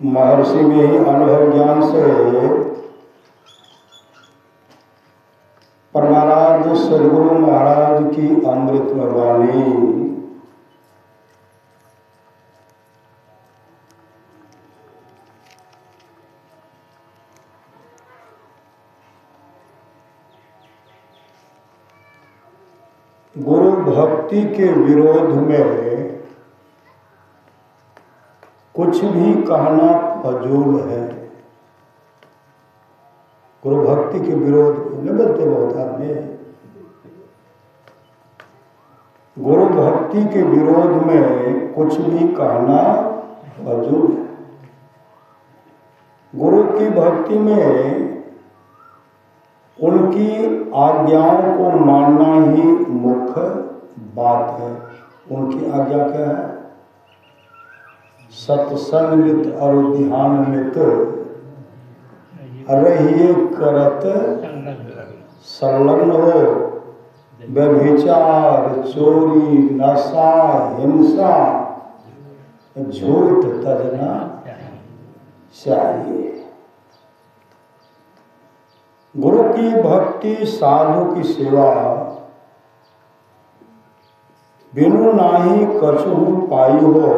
महर्षि में ही अनुभव ज्ञान से परमाराध्य सदगुरु महाराज की अमृत वाणी गुरु भक्ति के विरोध में कुछ भी कहना फजूल है। गुरु भक्ति के विरोध में बोलते बहुत आदमी, गुरु भक्ति के विरोध में कुछ भी कहना फजूल है। गुरु की भक्ति में उनकी आज्ञाओं को मानना ही मुख्य बात है। उनकी आज्ञा क्या है? सत्संग नित और ध्यान नित रहिए करत संलग्न हो, व्यभिचार चोरी नशा हिंसा झूठ तजना चाहिए। गुरु की भक्ति साधु की सेवा बिनु नाही कछु पाई हो,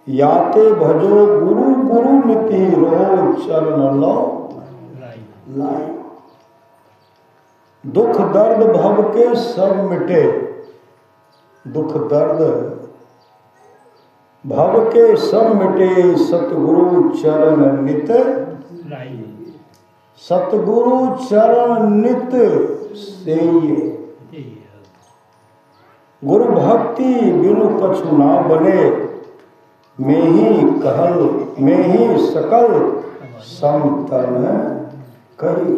याते भजो गुरु गुरु निति रो चरण लो लाई। दुख दर्द भव के सब मिटे, दुख दर्द भव के सब मिटे, सतगुरु चरण नित सतगुरु चरण नित सेइये। गुरु भक्ति बिनु कछु ना बने, मैं ही सकल समतन कही।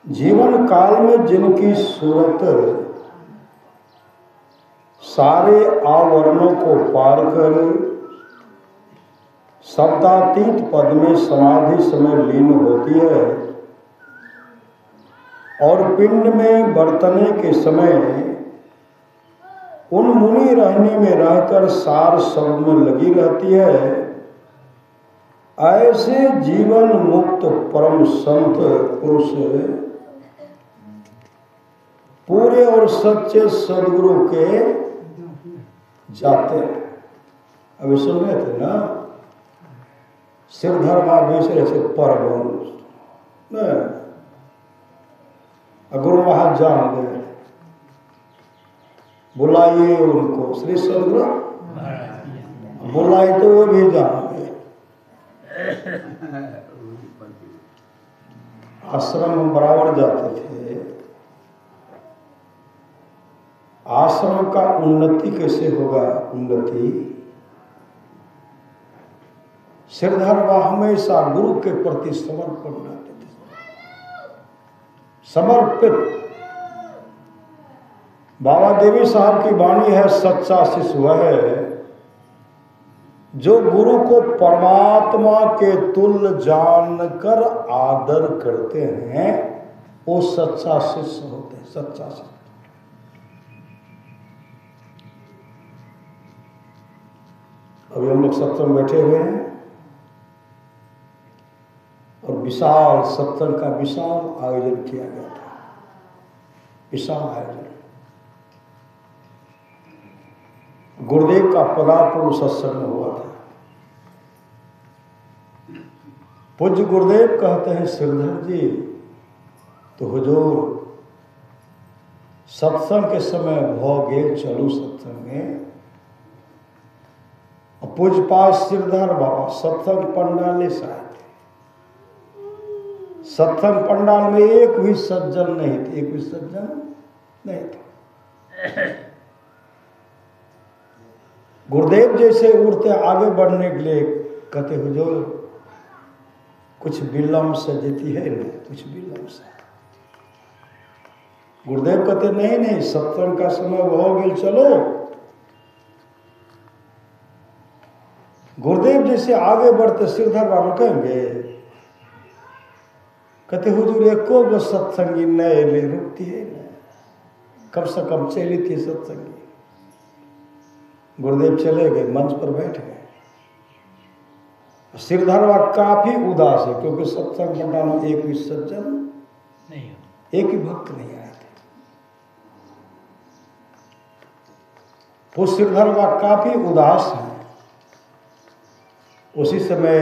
जीवन काल में जिनकी सूरत सारे आवरणों को पार कर शब्दातीत पद में समाधि समय लीन होती है और पिंड में बरतने के समय उन मुनि रहने में रहकर सार शब्द में लगी रहती है, ऐसे जीवन मुक्त परम संत पुरुष पूरे और सच्चे सदगुरु के जाते हैं। अभी सुन रहे थे ना, सिरधर्मा बेचरे से परम गुरु वहां जान गए, बुलाइए उनको श्री सदगुरु, बुलाए तो वो भी जान गए। आश्रम में बराबर जाते थे। आश्रम का उन्नति कैसे होगा? उन्नति सिरधर्मा हमेशा गुरु के प्रति समर्पण रहते थे, समर्पित। बाबा देवी साहब की वाणी है, सच्चा शिष्य वह है जो गुरु को परमात्मा के तुल्य जानकर आदर करते हैं, वो सच्चा शिष्य होते हैं। सच्चा शिष्य अभी हम लोग सत्संग बैठे हुए हैं और विशाल सत्संग का विशाल आयोजन किया गया था। विशाल आयोजन, गुरुदेव का पदार्पण सत्संग में हुआ था। पूज्य गुरुदेव कहते हैं, श्रीधर जी तो हुजूर सत्संग के समय भोगे चलू सत्संग में। पूज्यपाद श्रीधर बाबा सत्संग पंडाल से आए थे। सत्संग पंडाल में एक भी सज्जन नहीं थे, एक भी सज्जन नहीं थे। गुरुदेव जैसे उड़ते आगे बढ़ने के लिए कहते हुजूर कुछ विलम्ब से देती है ना, कुछ विलम्ब से। गुरुदेव कहते नहीं सत्संग का समय हो गया चलो। गुरुदेव जैसे आगे बढ़ते श्रीधर बाबा कहेंगे, कहते हुजूर एको गो सत्संगी नए ले रुकती है ना, कम से कम चली थी सत्संगी। गुरुदेव चले गए, मंच पर बैठ गए। सिरधरवा काफी उदास है, क्योंकि सत्संग मंडल में एक भी सज्जन नहीं, एक ही भक्त नहीं आए थे। वो सिरधरवा काफी उदास है। उसी समय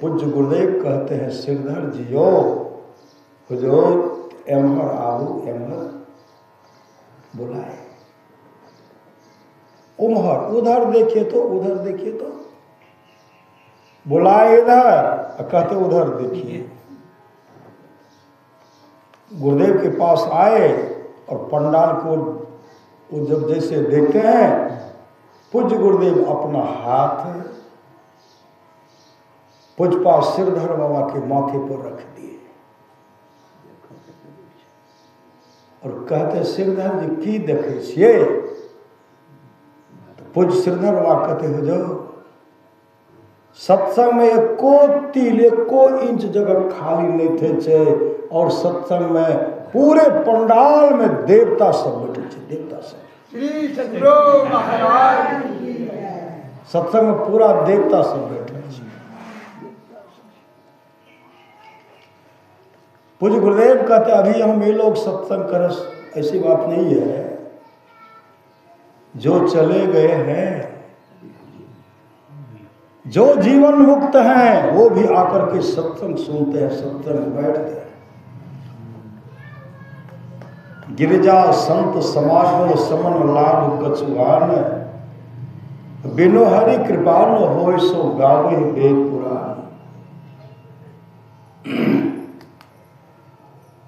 पूज्य गुरुदेव कहते हैं, सिरधर जियो हुजूर एम्हर आऊ एम्हर बुलाए। उम्हर, उधर देखिए तो उधर देखिए तो बुलाए इधर, कहते उधर देखिए। गुरुदेव के पास आए और पंडाल को वो जब जैसे देखते हैं, पूज्य गुरुदेव अपना हाथ पूजपा सिरधर बाबा के माथे पर रख दिए और कहते, सिरधर जी की देखे छिए? तो पूज्य सिरधर बाबा कहते, हुजूर सत्संग में एको तिल एको इंच जगह खाली नहीं थे छे, और सत्संग में पूरे पंडाल में देवता सब बैठे थे, देवता सब। श्री सद्गुरु महाराज सत्संग में पूरा देवता सब बैठे थे। पूज्य गुरुदेव कहते, अभी हम ये लोग सत्संग करें ऐसी बात नहीं है, जो चले गए हैं, जो जीवन मुक्त हैं, वो भी आकर के सत्संग सुनते हैं, सत्संग बैठते हैं। गिरिजा संत समागम समन लाभ कछुआन, बिनु हरि कृपान होय सो गावे वेद पुराण।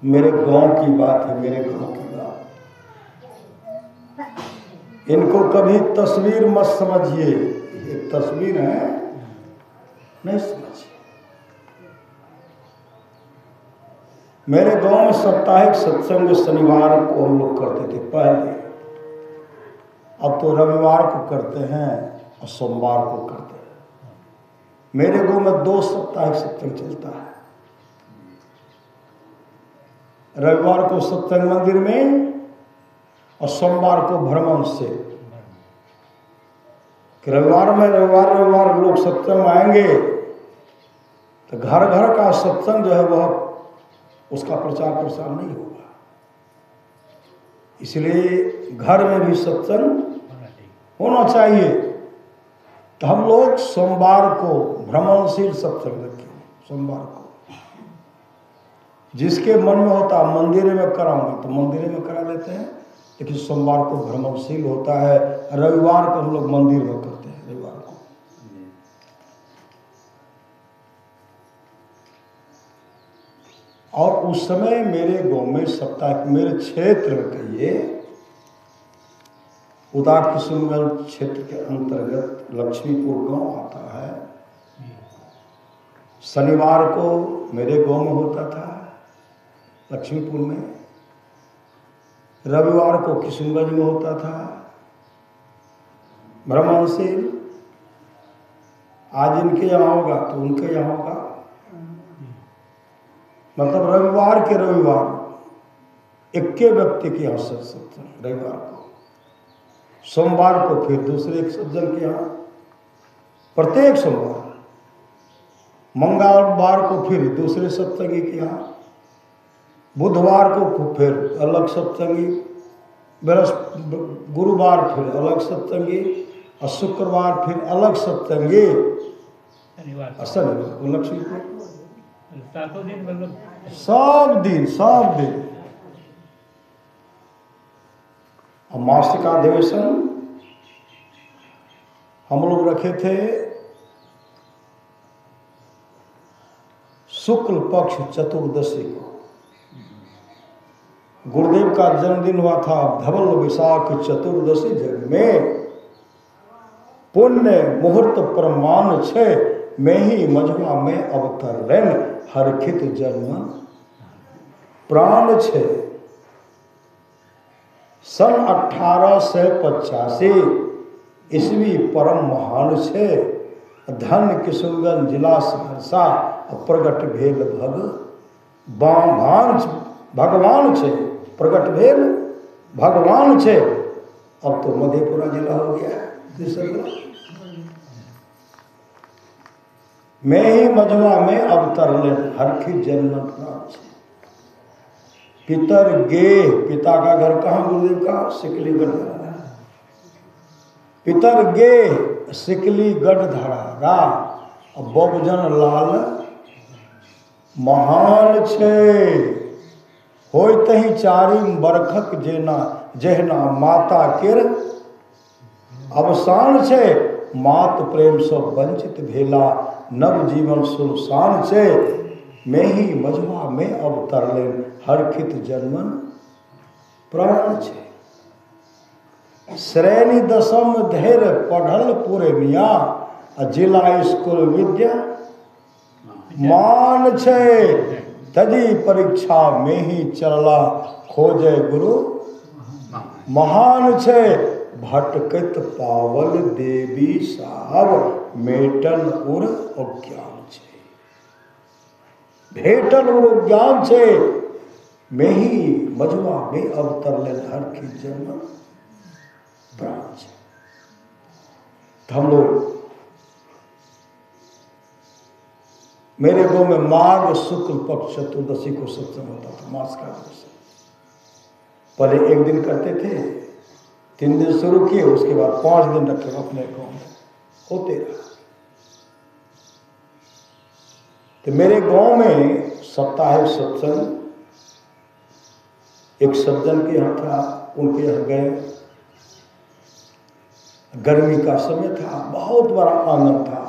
मेरे गांव की बात है, मेरे गांव की बात। इनको कभी तस्वीर मत समझिए, एक तस्वीर है, नहीं समझिए। मेरे गांव में साप्ताहिक सत्संग शनिवार को हम लोग करते थे पहले, अब तो रविवार को करते हैं और सोमवार को करते हैं। मेरे गांव में 2 साप्ताहिक सत्संग चलता है। रविवार को सत्संग मंदिर में और सोमवार को भ्रमण से। रविवार में रविवार लोग सत्संग आएंगे तो घर घर का सत्संग जो है वह उसका प्रचार प्रसार नहीं होगा, इसलिए घर में भी सत्संग होना चाहिए। तो हम लोग सोमवार को भ्रमणशील सत्संग रखें। सोमवार को जिसके मन में होता मंदिर में कराऊंगा तो मंदिर में करा लेते हैं, लेकिन सोमवार को भ्रमणशील होता है। रविवार को हम लोग मंदिर में करते हैं। रविवार को और उस समय मेरे गांव में सप्ताह, मेरे क्षेत्र में कहिए उदार किशनगंज क्षेत्र के अंतर्गत लक्ष्मीपुर गांव आता है। शनिवार को मेरे गांव में होता था लक्ष्मीपुर में, रविवार को किशनगंज में होता था भ्रमणशील। आज इनके यहाँ होगा तो उनके यहाँ होगा, मतलब रविवार के रविवार एक के व्यक्ति के यहाँ सत्संग, रविवार को। सोमवार को फिर दूसरे एक सज्जन के यहाँ प्रत्येक सोमवार, मंगलवार को फिर दूसरे सत्संगी के यहाँ, बुधवार को फिर अलग सत्संगी, गुरुवार फिर अलग सत्संगी और शुक्रवार फिर अलग सत्संगी, शनिवार को लक्ष्मीपुर। सब दिन और मासिक अधिवेशन हम लोग रखे थे शुक्ल पक्ष चतुर्दशी को। गुरुदेव का जन्मदिन हुआ था धवल विशाख चतुर्दशी जग में, पुण्य मुहूर्त प्रमाण छे, मैं ही मझवा में अवतरण हरखित जन्म प्राण छे। सन 1885 ईस्वी परम महान छे, धन किशनगंज जिला सहरसा प्रगट भेल भगवान छे, प्रगट भेल भगवान छे। अब तो मधेपुरा जिला हो गया। मैं ही मझवा में अवतरले हरखी जन्म प्राण छे। पितर गे, पिता का घर कहाँ गुरुदेव का? सिकलीगढ़ धरा। पितर गे सिकलीगढ़ धरा बबजन लाल महान छे। होय तही चारिम बरखक जेना जहना माता केर अवसान छे। मात प्रेम से वंचित भेला नव जीवन सुनसान छे। मैं ही मझवा में अवतरले हरखित जन्मन प्राण छे। श्रेणी दशम धैर्य पढ़ल पूरे मियाँ जिला स्कूल विद्या मान छे। तजी परीक्षा में ही चलला खोजे गुरु महान छे। भटकत पावल देवी साहब मेटल उर अज्ञान छे। भेटल उर ज्ञान छे। मैं ही मझवा में अवतरले हर की जन्म प्राण छे। हम लोग मेरे गांव में माघ शुक्ल पक्ष चतुर्दशी को सत्संग होता था। मास का पहले एक दिन करते थे, 3 दिन शुरू किए, उसके बाद 5 दिन रखे अपने गांव में होते रहा। तो मेरे गांव में साप्ताहिक सत्संग एक सज्जन के यहाँ था, उनके यहाँ गए। गर्मी का समय था, बहुत बड़ा आंगन था।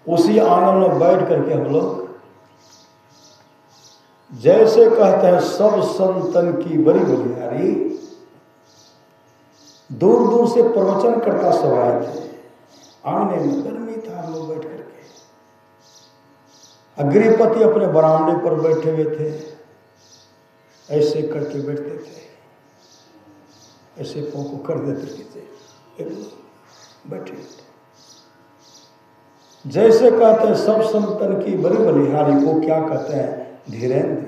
उसी आंगन में बैठ करके हम लोग जैसे कहते हैं सब संतन की बड़ी बलिहारी, दूर दूर से प्रवचन करता सब आए थे। आंगने में गर्मी था, हम लोग बैठ करके। अग्रिपति अपने बरामदे पर बैठे हुए थे, ऐसे करके बैठते थे, ऐसे पाँव को कर देते थे, बैठे थे। जैसे कहते हैं सब संतन की बड़ी बलिहारी को क्या कहते हैं? धीरेन्द्र।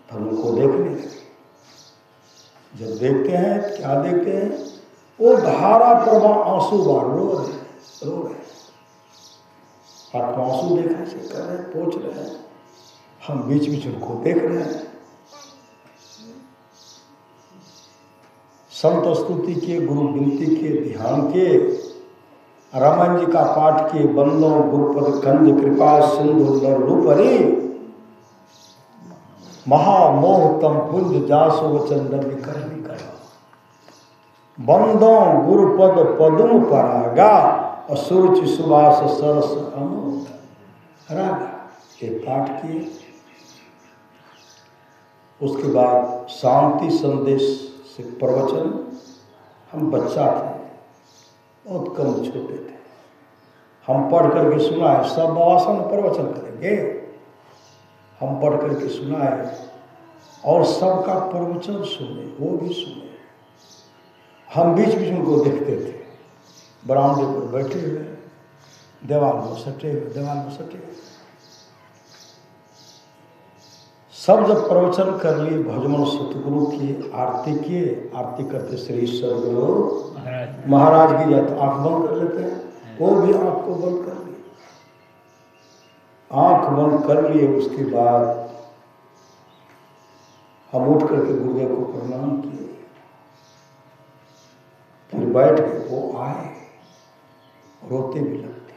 हम उनको देखने लगे। जब देखते हैं क्या देखते हैं? वो धारा प्रवाह आंसू बार रो रहे। हाथ में आंसू देखा से कर रहे, पोंछ रहे हैं। हम बीच बीच उनको देख रहे हैं। संत स्तुति के, गुरु विनती के, ध्यान के, रामायण जी का पाठ किए, बंदों गुरुपद कंज कृपा सिंधु रूपरी महामोह तम पुंज जासो चंदन करनी कर। बंदों गुरुपद पदुम परागा असुरुचि सुबास सरस रागा। ये पाठ किए। उसके बाद शांति संदेश से प्रवचन। हम बच्चा थे, बहुत कम छोटे थे। हम पढ़ करके सुनाए, सब बाबा प्रवचन करेंगे, हम पढ़ करके सुनाए और सबका प्रवचन सुने, वो भी सुने। हम बीच बीच उनको देखते थे, बरामदे पर बैठे हुए, दीवार में सटे हुए। सब जब प्रवचन कर लिए, भजमन सतगुरु की आरती किए। आरती करते श्री सदगुरु महाराज की जाते आंख बंद कर लेते हैं, वो भी आंख को बंद कर लिए। आंख बंद कर लिए, उसके बाद हम उठ करके गुरुदेव को प्रणाम किए। फिर बैठ के वो आए, रोते भी लगते।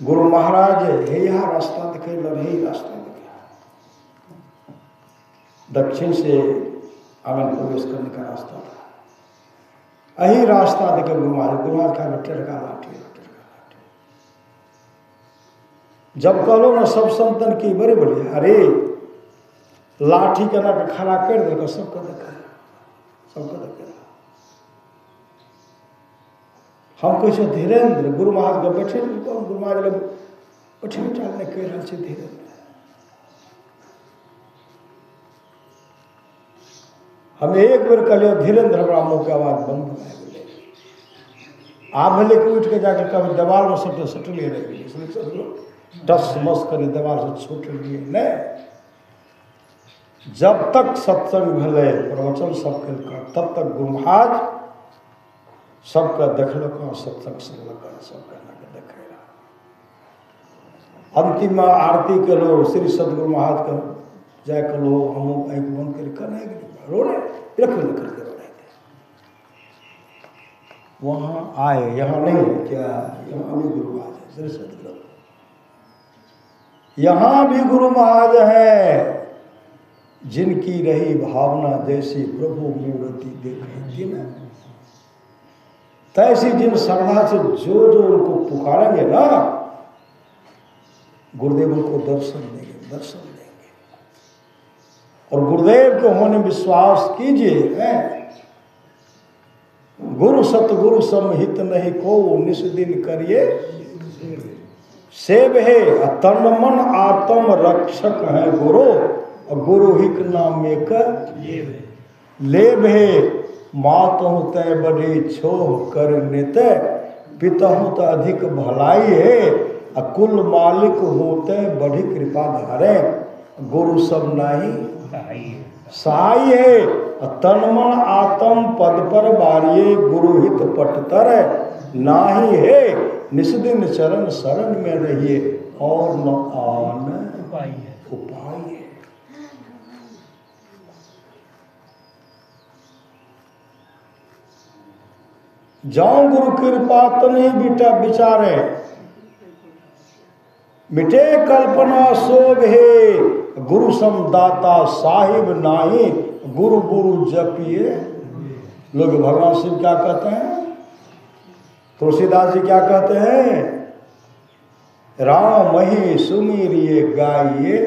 गुरु महाराज है यहाँ रास्ता दिखे, लड़े रास्ता दिखे। दक्षिण से आंगन प्रवेश करने का रास्ता था। यही रास्ता देखे गुरु महाराज का बट्टे लगा लाठी। जब कहो ना सब संतन की बड़े बड़े, अरे लाठी के ना खड़ा कर देगा, सबका देखा। हम कैसे धीरेन्द्र गुरु महाराज का बैठे, गुरु महाराज का बैठे चालने कह रहे थे धीरेन्द्र। हम एक बेर कहलिए धीरेन्द्र, हमारा मुँह के आवाज बंद हो गए। आप भले कि उठ के जाकर कभी दीवार में सट ले रहे, टस मस कर दीवार से छूट लिए नहीं। जब तक सत्संग भले प्रवचन सब कर, तब तक गुरु महाराज सबका देखलक सत्संग सुनलक सब कहना के देखे रहा। अंतिम आरती के लो श्री सदगुरु महाराज का जाए के लो हम आँख बंद कर रो रहे रख करके रो रहे थे। वहाँ आए, यहाँ नहीं है क्या, यहाँ भी गुरु महाराज है श्री सदगुरु, यहाँ भी गुरु महाराज है जिनकी रही भावना जैसी प्रभु मूर्ति देखी थी ना, तैसी जिन श्रद्धा से जो उनको पुकारेंगे ना गुरुदेव उनको दर्शन देंगे। और गुरुदेव के होने विश्वास कीजिए, गुरु सतगुरु समहित नहीं को निस दिन करिए सेव है। तन मन आत्म रक्षक है गुरु, और गुरु हिक नाम में लेव है। मातहु तय बड़े छोह कर नेत, पितहु त अधिक भलाई है। कुल मालिक होते बड़ी कृपा धारे, गुरु सब नाही सहाय है। तन मन आत्म पद पर बारिये, गुरु हित पटतर नाही है। निस्दिन चरण शरण में रहिए, और न आन उपाय है। जाऊं गुरु कृपा तने बेटा विचारे, मिटे कल्पना शोभ है। गुरु समदाता साहिब नाही, गुरु गुरु जपिए। लोग भगवान शिव क्या कहते हैं, तुलसीदास जी क्या कहते हैं, राम ही सुमिरिए गाइए,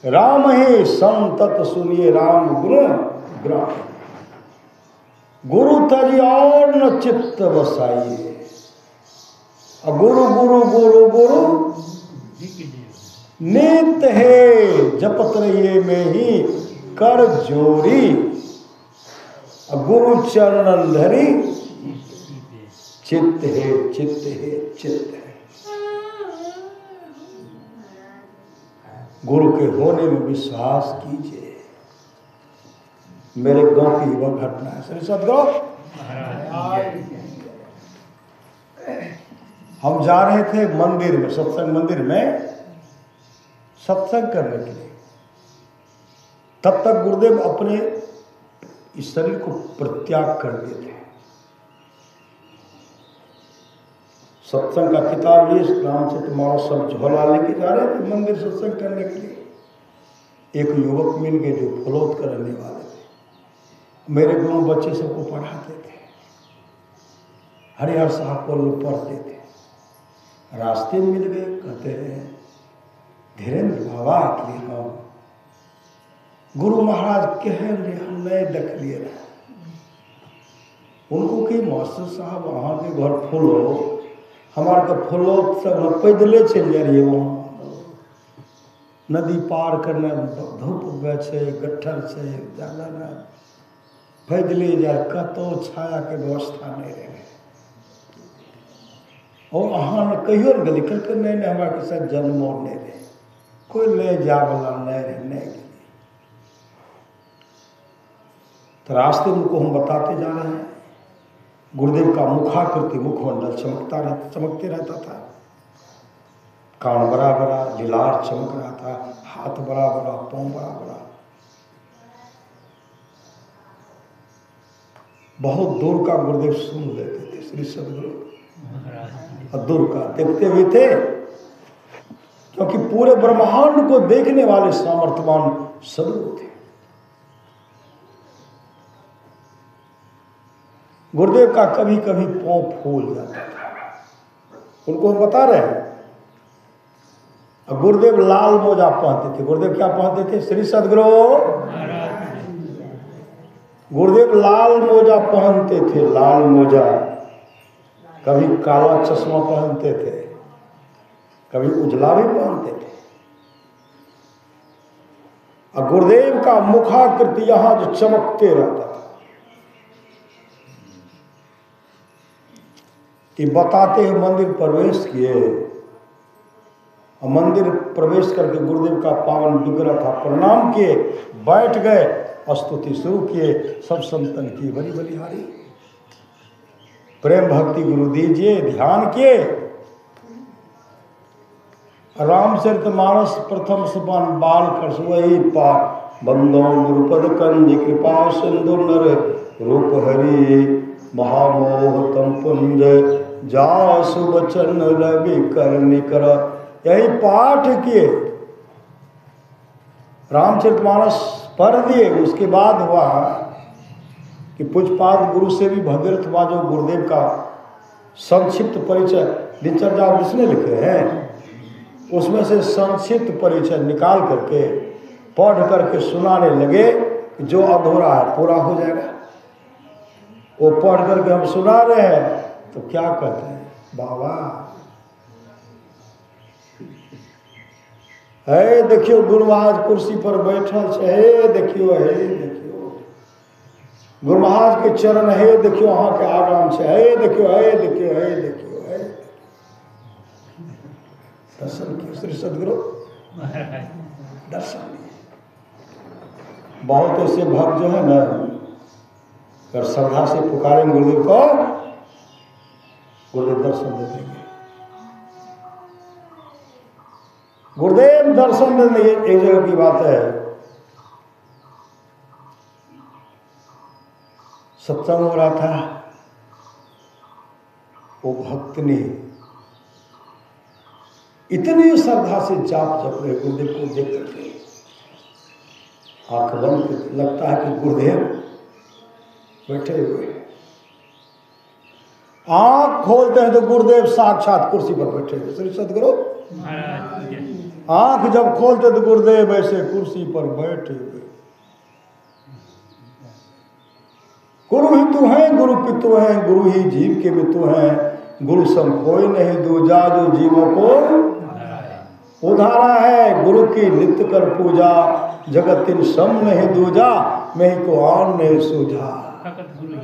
राम ही संतत सुनिए, राम गुरु ग्राम। गुरु तजी और न चित्त बसाइए, गुरु गुरु गुरु गुरु नित है। जपत रहिए में ही कर जोरी, गुरु चरण धरी चित्त है चित्त है चित्त है। गुरु के होने में विश्वास कीजिए। मेरे गांव की वह घटना है श्री सदगुरु, हम जा रहे थे मंदिर में, सत्संग मंदिर में सत्संग करने के लिए। तब तक गुरुदेव अपने इस शरीर को परित्याग कर दिए थे। सत्संग का किताब लिए राम से तुम्हारा सब झोला लेके जा रहे थे मंदिर सत्संग करने के लिए। एक युवक मिल गए जो फलोत करने वाले थे, मेरे गुरु बच्चे सबको पढ़ाते थे, हरिहर साहब को पढ़ते थे। रास्ते मिल गए, कहते हैं धीरेन्द्र बाबा के लिए हम गुरु महाराज कह रहे हम नए देख लिए रहे। उनको कि मास्टर साहब वहाँ के घर फूल हो, हमारे का फूलो सब पैदले चल जा रही है। वहाँ नदी पार करने धूप उगे छे, गट्ठर छे, जाला ना पैदले जाए, कतो छाया के व्यवस्था नहीं रहे। और अहाँ न कहियो न गली कल नहीं नहीं हमारे के साथ जन्मों नहीं रहे, कोई ले जा वाला नहीं रहे नहीं। तो रास्ते में को हम बताते जा रहे हैं। गुरुदेव का मुखाकृति मुखमंडल चमकते रहता था, कान बड़ा बड़ा, लीलार चमक रहा था, हाथ बड़ा बड़ा, पाँव बड़ा बड़ा। बहुत दूर का गुरुदेव सुन लेते थे श्री सदगुरु, और दूर का देखते हुए थे, क्योंकि पूरे ब्रह्मांड को देखने वाले सामर्थ्यवान सदगुरु थे। गुरुदेव का कभी कभी पाँव फूल जाता था, उनको हम बता रहे हैं। गुरुदेव लाल मोजा पहनते थे। गुरुदेव क्या पहनते थे श्री सदगुरु, गुरुदेव लाल मोजा पहनते थे, लाल मोजा। कभी काला चश्मा पहनते थे, कभी उजला भी पहनते थे। और गुरुदेव का मुखाकृति यहां जो चमकते रहता था, ये बताते हैं मंदिर प्रवेश किए, और मंदिर प्रवेश करके गुरुदेव का पावन विग्रह था, प्रणाम किए, बैठ गए, स्तुति शुरू किए। सब संतन की बड़ी बलिहारी। प्रेम भक्ति गुरु दीजिए, ध्यान किए। रामचरितमानस प्रथम सोपान बाल कर्ष वही पाठ बंदो गुरुपद कंज कृपा सिंधु नर रूप हरि महामोह तम पुंज जा सुबचन रवि कर निकर। यही पाठ किए, रामचरितमानस पढ़ दिए। उसके बाद हुआ कि पूज्यपाद गुरु से भी भगीरथ हुआ, जो गुरुदेव का संक्षिप्त परिचय दिनचर्या जिसने लिखे हैं, उसमें से संक्षिप्त परिचय निकाल करके पढ़ करके सुनाने लगे कि जो अधूरा है पूरा हो जाएगा। वो पढ़ करके हम सुना रहे हैं तो क्या कहते हैं, बाबा है देखियो गुरु महाराज कुर्सी पर बैठल छे, हे देखियो, हे देखियो गुरु महाराज के चरण, हे देखियो अहाँ के आराम छे, हे देखियो, हे देखियो, हे देखियो, हे दर्शन किए श्री सदगुरु दर्शन। बहुत ऐसे भक्त जो है ना, अगर श्रद्धा से पुकारेंगे गुरुदेव को, गुरुदेव दर्शन दे देंगे। गुरुदेव दर्शन देने एक जगह की बात है, सत्संग हो रहा था, वो भक्त ने इतनी श्रद्धा से जाप जप रहे गुरुदेव को देख करके आंख बंद करके लगता है कि गुरुदेव बैठे हुए। आंख खोलते हैं तो गुरुदेव साक्षात कुर्सी पर बैठे हुए श्री सदगुरु महाराज। आंख जब खोलते तो गुरुदेव ऐसे कुर्सी पर बैठे हुए। गुरु ही तू है, गुरु पितु है, गुरु ही जीव के मितु हैं, गुरु सम कोई नहीं दूजा, जो जीवों को उधारा है। गुरु की नित्य कर पूजा, जगत इन सम नहीं दूजा, मैं को आन नहीं सूझा।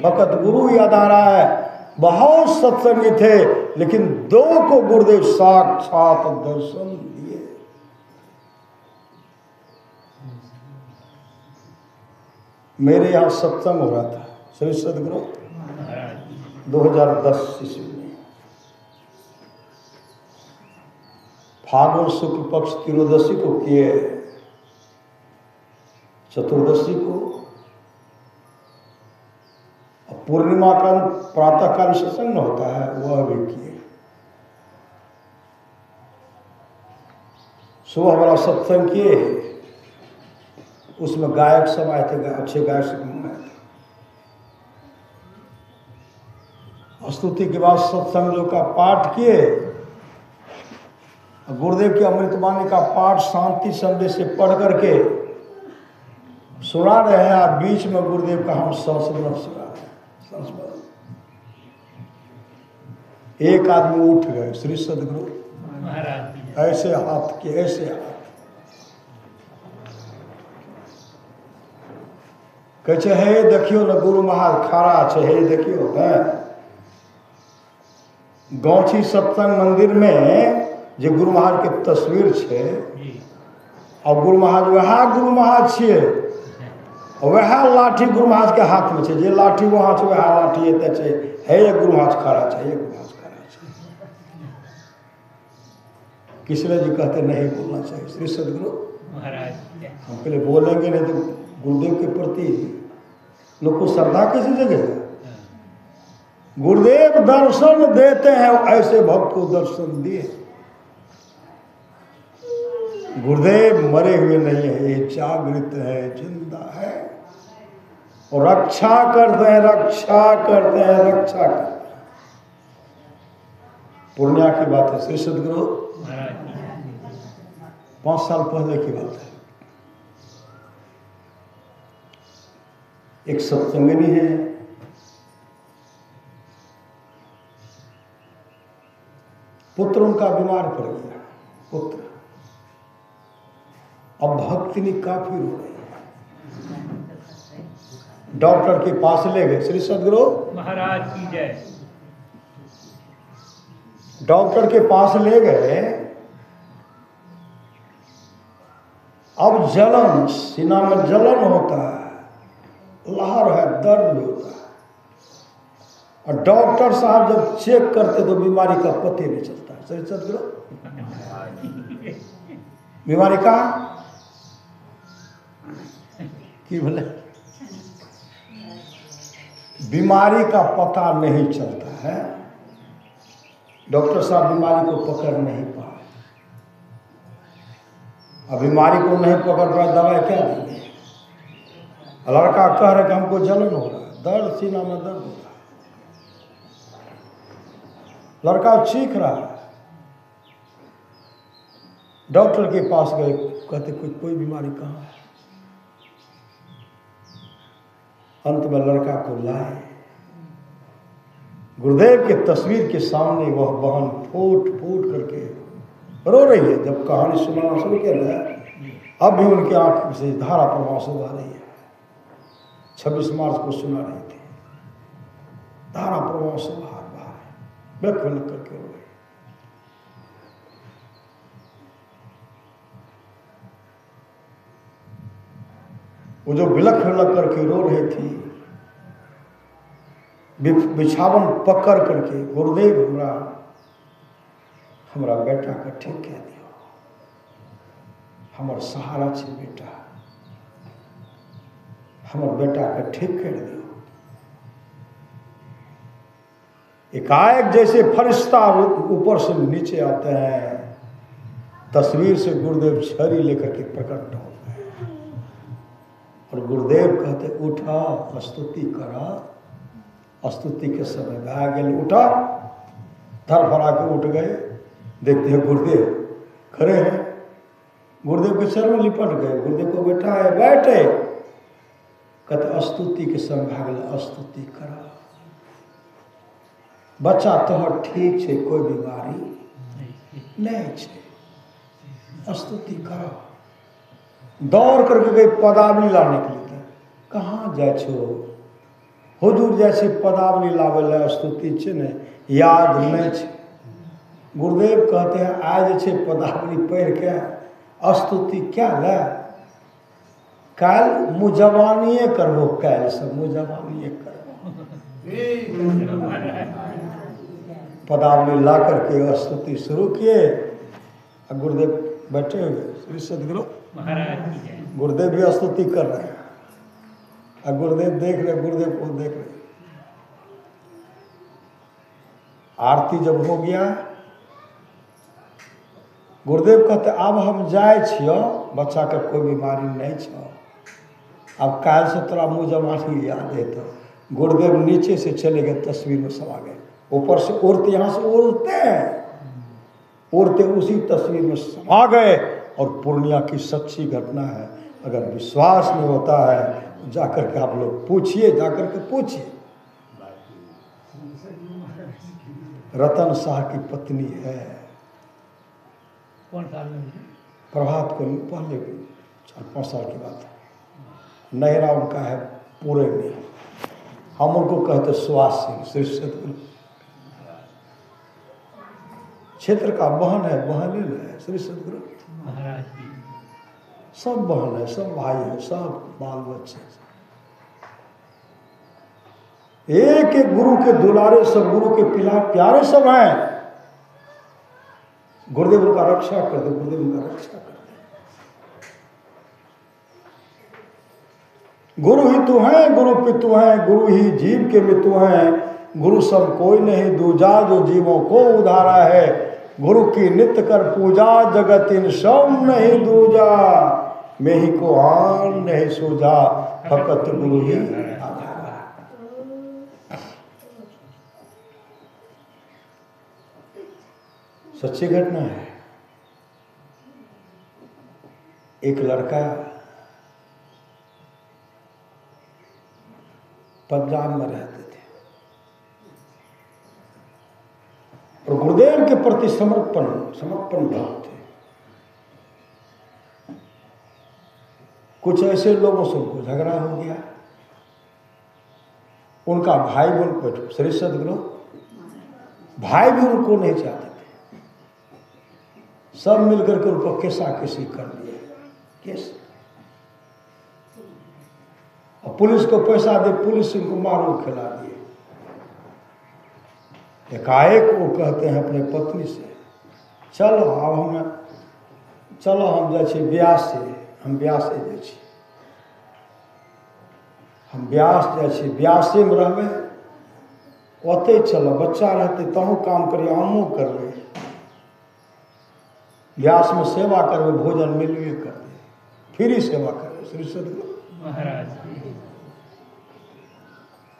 फकत गुरु ही आधारा है। बहुत सत्संगी थे, लेकिन दो को गुरुदेव साक्षात दर्शन दिए। मेरे यहाँ सत्संग हो रहा था श्री सदगुरु 2010 ईस्वी में, फागुन शुक्ल पक्ष त्रयोदशी को किए, चतुर्दशी को, पूर्णिमा का प्रातःकाल सत्संग होता है वह भी किए। सुबह वाला सत्संग किए, उसमें गायक सब आए थे, अच्छे गायक सब आए थे। स्तुति के बाद सत्संग का पाठ किए। गुरुदेव के अमृतवाणी का पाठ शांति संदेश से पढ़ करके सुना रहे हैं, और बीच में गुरुदेव का हम संस्मरण सुना रहे हैं। संस्मरण एक आदमी उठ गए श्री सदगुरु महाराज, ऐसे हाथ किए, ऐसे हाथ कहते हे देखियो ना गुरु महाराज खड़ा छे, हे देखियो है। गौछी सत्संग मंदिर में जो गुरु महाराज के तस्वीर छे, और गुरु महाराज वह गुरु महाराज छे, वह लाठी गुरु महाराज के हाथ में छे, जे लाठी वहाँ छे वह लाठी एते छे, हे ये गुरु महाराज खड़ा छे, ये गुरु महाराज खड़ा छे। किसने जी कहते नहीं बोलना चाहिए श्री सदगुरु महाराज। हम पहले बोलेंगे नहीं तो गुरुदेव के प्रति लोग को श्रद्धा कैसे जगेगा। गुरुदेव दर्शन देते हैं, ऐसे भक्त को दर्शन दिए। गुरुदेव मरे हुए नहीं है, ये जागृत है, जिंदा है, और रक्षा करते हैं, रक्षा करते हैं, रक्षा करते हैं। पूर्णिया की बात है श्री सदगुरु 5 साल पहले की बात है। एक सत्संगिनी है, पुत्र उनका बीमार पड़ गया, पुत्र। अब भक्तिनी काफी रो रही है, डॉक्टर के पास ले गए श्री सदगुरु महाराज की जय। डॉक्टर के पास ले गए, अब जलन, सीना में जलन होता है, लहर है, दर्द भी होता है। और डॉक्टर साहब जब चेक करते तो बीमारी का पता नहीं चलता है। सही सदगुरु, बीमारी का की बोले, बीमारी का पता नहीं चलता है। डॉक्टर साहब बीमारी को पकड़ नहीं पाए, अब बीमारी को नहीं पकड़ पाए दवाई क्या देंगे। लड़का कह रहे कि हमको जलन हो रहा है, दर्द सीना में दर्द हो रहा है, लड़का चीख रहा है। डॉक्टर के पास गए, कहते कोई बीमारी कहाँ है। अंत में लड़का को लाए, गुरुदेव के तस्वीर के सामने वह बहन फूट फूट करके रो रही है। जब कहानी सुनाना शुरू किया, अब भी उनकी आंख से धारा प्रवाह से आ रही है। 26 मार्च को सुना रही थी, धारा प्रवाह से बाहर व्यक्त करके रो रही। वो जो बिलख बिलख करके रो रही थी, बिछावन पकड़ करके, गुरुदेव हमरा बेटा का ठीक कह दियो, हमर सहारा छे बेटा, हमर बेटा का ठीक कर दियो। एकाएक जैसे फरिश्ता ऊपर से नीचे आते हैं, तस्वीर से गुरुदेव छड़ी लेकर के प्रकट हो गए और गुरुदेव कहते उठा स्तुति करा। स्तुति के समय में आ गए, उठा, धरफड़ा के उठ गए। देखते हैं गुरुदेव खड़े हैं, गुरुदेव के चरण में लिपट गए। गुरुदेव को बैठा है, बैठे, कहते स्तुति के समय भागल, स्तुति करा। बच्चा तोहर ठीक छे, कोई बीमारी नहीं छे, स्तुति करा। दौड़ करके गए पदावली लाने के लिए। कहाँ जाए छो? हुजूर जैसे पदावली लावे स्तुति छे ने याद नहीं छे। गुरुदेव कहते हैं आज छे पदावली पढ़ के स्तुति क्या ले, काल मुजवानिए करबो, काल से मुजवानिए करबो। पदावली ला करके स्तुति शुरू किए। गुरुदेव बैठे हुए, श्री सदगुरु महाराज, गुरुदेव भी स्तुति कर रहे हैं। गुरुदेव देख रहे, गुरुदेव को देख रहे। आरती जब हो गया, गुरुदेव कहते अब हम जाए छियो, बच्चा के कोई बीमारी नहीं छो, अब काल से तोरा मुँह जमानी याद है। तो गुरुदेव नीचे से चले गए, तस्वीर में समा गए। ऊपर से उड़ते, यहाँ से उड़ते हैं, उड़ते उसी तस्वीर में समा गए। और पूर्णिया की सच्ची घटना है। अगर विश्वास नहीं होता है जाकर के आप लोग पूछिए, जाकर के पूछिए। रतन शाह की पत्नी है, कौन साल में? प्रभात को पहले 4-5 साल की बात है। नहरा उनका है पूरे में, हम उनको कहते सुहास सिंह, श्री सदगुरु क्षेत्र का बहन है, बहन है श्री सदगुरु महाराज। सब बहन है, सब भाई है, सब बाल बच्चे, एक एक गुरु के दुलारे, सब गुरु के प्यारे सब हैं। गुरुदेव उनका रक्षा करते, गुरुदेव उनका रक्षा करते। गुरु ही तू है, गुरु पितु है, गुरु ही जीव के मितु हैं। गुरु सब कोई नहीं दूजा, जो जीवों को उधारा है। गुरु की नित्य कर पूजा, जगत इन सब नहीं दूजा। मैं ही को आन नहीं सूझा, फकत गुरु ही आधारा। सच्ची घटना है। एक लड़का पंजाब में रहते थे और गुरुदेव के प्रति समर्पण भाव थे। कुछ ऐसे लोगों से उनको झगड़ा हो गया। उनका भाई बोल, श्री सदगुरु भाई भी उनको नहीं चाहते थे। सब मिलकर के उनको केसा-केसी कर दिया, केस। और पुलिस को पैसा दे, पुलिस उनको मारो खिला दिए। एकाएक वो कहते हैं अपने पत्नी से, चलो अब हम जाइ छी ब्यास से, हम ब्यास जाइ छी, हम ब्यास जाइ छी, ब्यासेमे रहबै, ओतै चलब, बच्चा रहतै तहूँ काम करिए, हमहूँ करबै, ब्यासमे सेवा करबै, भोजन मिलबे करतै, फ्री सेवा करबै। श्री सदगुरु महाराज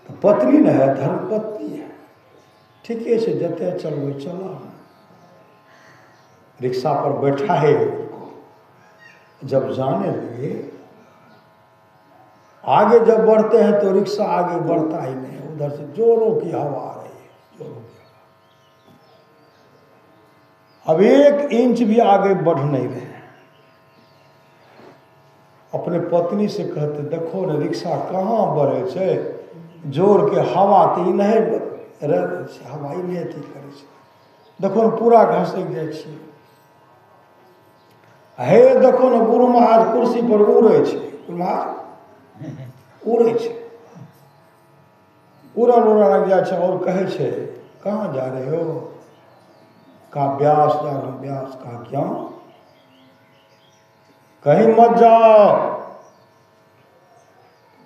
तो पत्नी न है, धर्मपत्नी है, ठीके से जते चलबै चलो। रिक्शा पर बैठा है उनको, जब जाने लगे, आगे जब बढ़ते हैं तो रिक्शा आगे बढ़ता ही नहीं, उधर से जोरों की हवा आ रही है, जोरों की हवा। अब 1 इंच भी आगे बढ़ नहीं रहे। अपने पत्नी से कहते, देखो ने रिक्शा कहाँ बढ़े छे, जोर के हवा तो ही नहीं रहे, हवा ही नहीं अथी करे छे, देखो ने पूरा घसक जाइ छियै। हे देखो ने गुरु महाराज कुर्सी पर उड़े छे, गुरु महाराज उड़े छे, उड़ल लग जाइ छे और कहे छे, कहाँ जा रहे हो? कहा ब्यास जा रहा हूं। ब्यास कहा क्यों? कहीं मत जाओ,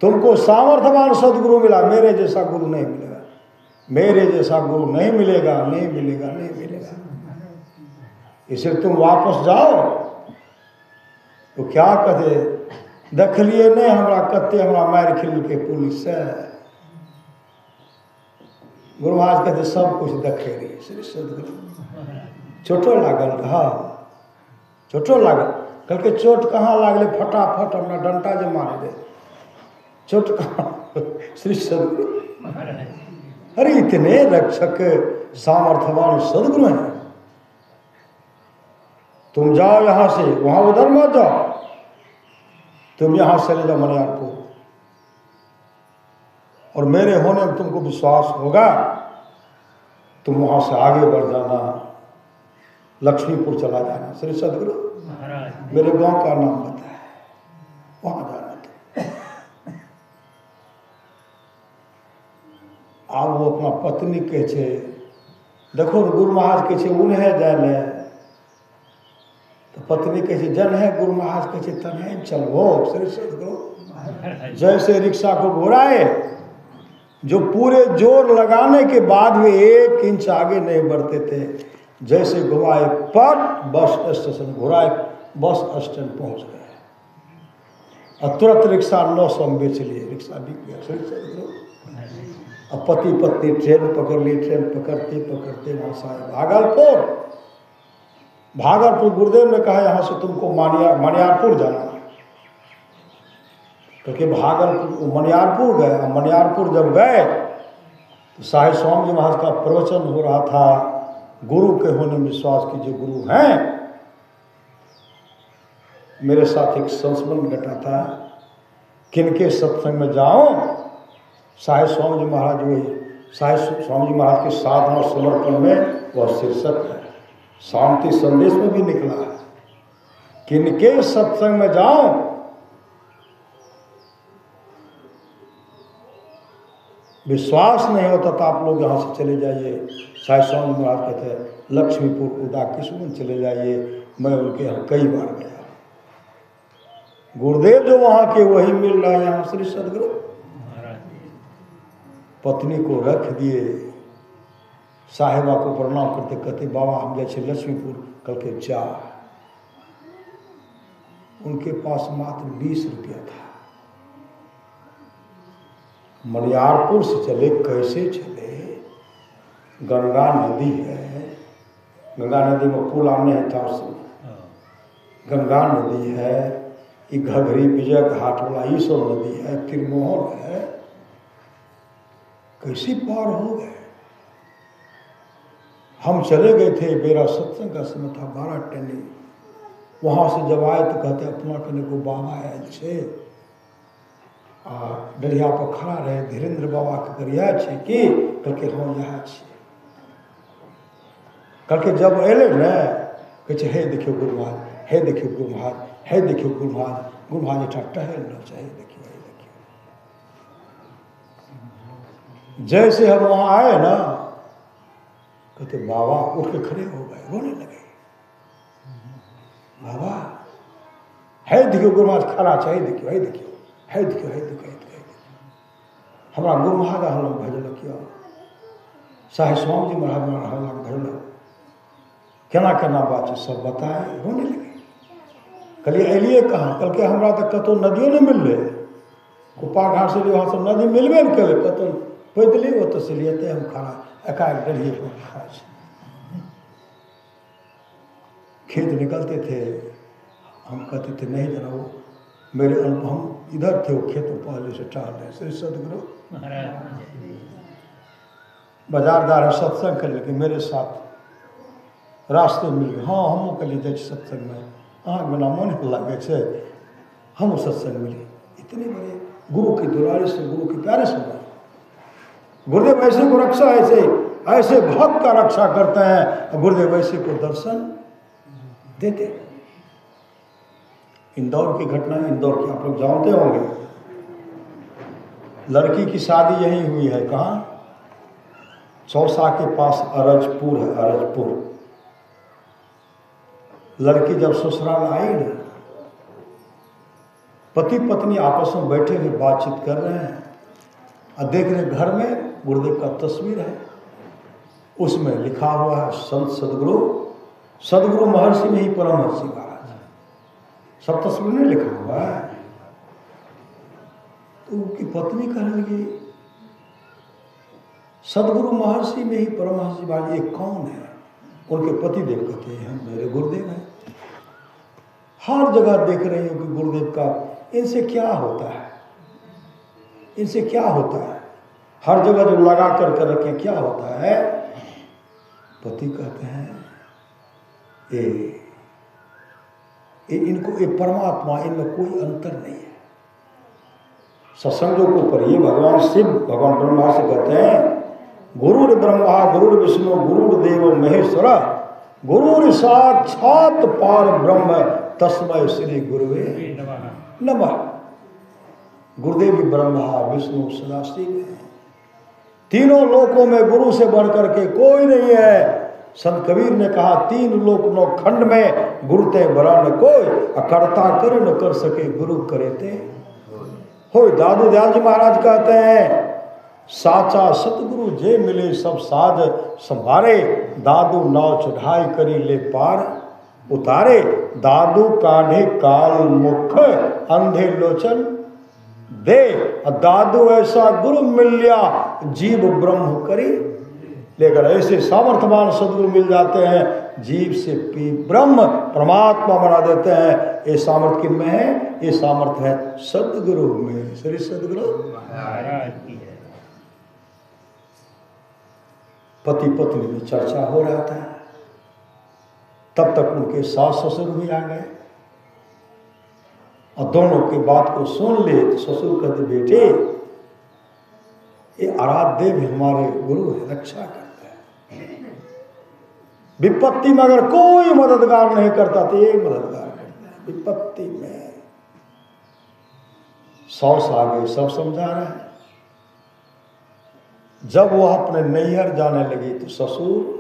तुमको सामर्थ्यवान सदगुरु मिला, मेरे जैसा गुरु नहीं मिलेगा, मेरे जैसा गुरु नहीं मिलेगा, नहीं मिलेगा, नहीं मिलेगा, इसलिए तुम वापस जाओ। तो क्या कहते, देखलिए नहीं हमरा कते हमरा मार खेलके पुलिस से। गुरु महाराज कहते सब कुछ देखे रही। श्री सदगुरु चोटो लागल, हाँ चोटो लागल, कहलके चोट कहाँ लागले, फटाफट हमरा डंटा जे मारे दे, चोट कहाँ? श्री सदगुरु अरे इतने रक्षक सामर्थ्यवान सदगुरु हैं, तुम जाओ यहां से, वहां उधर मत जाओ, तुम यहां से ले जाओ मनियारपुर, और मेरे होने में तुमको विश्वास होगा, तुम वहां से आगे बढ़ जाना, लक्ष्मीपुर चला जाना। श्री सदगुरु मेरे गांव का नाम बताया, वहां जाना। आब वो अपना पत्नी कहे छे, देखो गुरु महाराज कहे छे उन्हें जाने, तो पत्नी कहे छे जन है, गुरु महाराज कहे छे तने चलो। श्री सदगुरु जैसे रिक्शा को घुराए, जो पूरे जोर लगाने के बाद वे 1 इंच आगे नहीं बढ़ते थे, जैसे घुमाए पट बस स्टेशन घुराए, बस स्टैंड पहुंच गए, और तुरंत रिक्शा 900 में बेच लिए, रिक्शा बिक गया। श्री सदगुरु अब पति पत्नी ट्रेन पकड़ ली, ट्रेन पकड़ते पकड़ते वहां से आए भागलपुर। भागलपुर गुरुदेव ने कहा यहाँ से तुमको मनियारपुर जाना, क्योंकि भागलपुर मनियारपुर गए। मनियारपुर जब गए तो साहिब स्वामी जी महाराज का प्रवचन हो रहा था, गुरु के होने में विश्वास कीजिए, गुरु हैं। मेरे साथ एक संस्मरण घटा था, किनके सत्संग में जाओ, साहिब स्वामी जी महाराज, वही साहिब स्वामी जी महाराज के साधना और समर्पण में वह शीर्षक है, शांति संदेश में भी निकला है, किनके सत्संग में जाओ, विश्वास नहीं होता तो आप लोग यहाँ से चले जाइए। साहिब स्वामी जी महाराज कहते हैं लक्ष्मीपुर उदा किशुन चले जाइए, मैं उनके यहाँ कई बार गया, गुरुदेव जो वहाँ के वही मिल रहा है यहाँ। श्री सदगुरु पत्नी को रख दिए, साहिबा को प्रणाम करते कहते बाबा हम जैसे लक्ष्मीपुर, कल के जा। उनके पास मात्र 20 रुपया था। मनियारपुर से चले, कैसे चले, गंगा नदी है, गंगा नदी में पुल आने था उस समय, गंगा नदी है, ये घघरी विजय घाट वाला ये सब नदी है, त्रिमोहन है, कैसे पार हो गए। हम चले गए थे, मेरा सत्संग का समय था 12 टनी। वहाँ से जब आए तो कहते अपना कने को बाबा आयल छे, आ डरिया पर खड़ा रहे, धीरेन्द्र बाबा के गरिया छे कि कहके हाँ यहाँ छे। कहके जब अले ने कहे हे देखियो गुरु महाराज, हे देखियो गुरु महाराज, हे देखियो गुरु महाराज, गुरु महाराज एटा टहलना चाहिए, देखियो देखियो। जैसे हम वहाँ आए ना, कहते बाबा उठ के खड़े हो गए, रोने लगे। बाबा है देखियो गुरु महाराज खड़ा है, देखियो है, देखियो है, देखियो है, देखियो हमारा गुरु महाराज हम भजन किया, साहे स्वामी जी महाराज हम भजन केना केना बात सब बताए, रोने लगे। कहलिए एलिए कहाँ? कल के हमरा तक कतो नदियों नहीं मिल रहे, कुप्पा घाट से वहाँ सब नदी मिलबे न करे, कतो पैदले ओतऽ से लिए हम खड़ा एकाएक डरिए खड़ा। खेत निकलते थे, हम कहते थे नहीं जना वो मेरे हम इधर थे, वो खेत में पहले से टहल रहे। श्री सदगुरु बाजार जा रहे सत्संग कर, लेकिन मेरे साथ रास्ते मिल गए। हाँ हम कहलिए जाइ सत्संग में, अहाँ बिना मन लगे से हम सत्संग मिले। इतने बड़े गुरु के दुलारे से, गुरु के प्यारे से गुरुदेव ऐसे को रक्षा, ऐसे भक्त का रक्षा करते हैं, गुरुदेव ऐसे को दर्शन देते। इंदौर की घटना, इंदौर की आप लोग जानते होंगे, लड़की की शादी यहीं हुई है। कहाँ? चौसा के पास अरजपुर है, अरजपुर। लड़की जब ससुराल आई ना, पति पत्नी आपस में बैठे हुए बातचीत कर रहे हैं और देख रहे घर में गुरुदेव का तस्वीर है, उसमें लिखा हुआ है संत सदगुरु, सदगुरु महर्षि में ही परमहंस महाराज, सब तस्वीर में लिखा हुआ है। तो उनकी पत्नी कहने लगी सदगुरु महर्षि में ही परमहंस महाराज ये कौन है? उनके पति देव कहते हैं मेरे गुरुदेव हैं। हर जगह देख रही हूँ कि गुरुदेव का इनसे क्या होता है, इनसे क्या होता है, हर जगह जो लगा कर रखे क्या होता है? पति कहते हैं इनको ये परमात्मा, इनमें कोई अंतर नहीं है। सत्संगों को पढ़िए, भगवान शिव, भगवान ब्रह्मा से कहते हैं गुरुर ब्रह्मा गुरुर विष्णु गुरुर देव महेश्वर गुरुर साक्षात पार ब्रह्म तस्मै श्री गुरुवे नमः। गुरुदेव ब्रह्मा विष्णु सदाशिव हैं, तीनों लोकों में गुरु से बढ़कर के कोई नहीं है। संत कबीर ने कहा तीन लोक नो खंड में गुरु ते बरा न कोई, अकर्ता करे न कर सके गुरु करे ते हो। दादू दयाल जी महाराज कहते हैं साचा सतगुरु जे मिले सब साज संभारे, दादू नाव चढ़ाई करी ले पार उतारे, दादू काढ़े काल मुख अंधे लोचन दे, दादू ऐसा गुरु मिल लिया जीव ब्रह्म करी। लेकर ऐसे सामर्थ्यवान सदगुरु मिल जाते हैं, जीव से पी ब्रह्म परमात्मा बना देते हैं। ये सामर्थ्य किन में है? ये सामर्थ्य है सदगुरु में। श्री सदगुरु पति पत्नी में चर्चा हो रहा था, तब तक उनके सास ससुर भी आ गए और दोनों की बात को सुन ले। तो ससुर कहते बेटे ये आराध्य भी हमारे गुरु है, रक्षा करते हैं। विपत्ति में अगर कोई मददगार नहीं करता तो ये मददगार करते हैं। विपत्ति में सास आ गई, सब समझा रहे हैं। जब वह अपने नैहर जाने लगी तो ससुर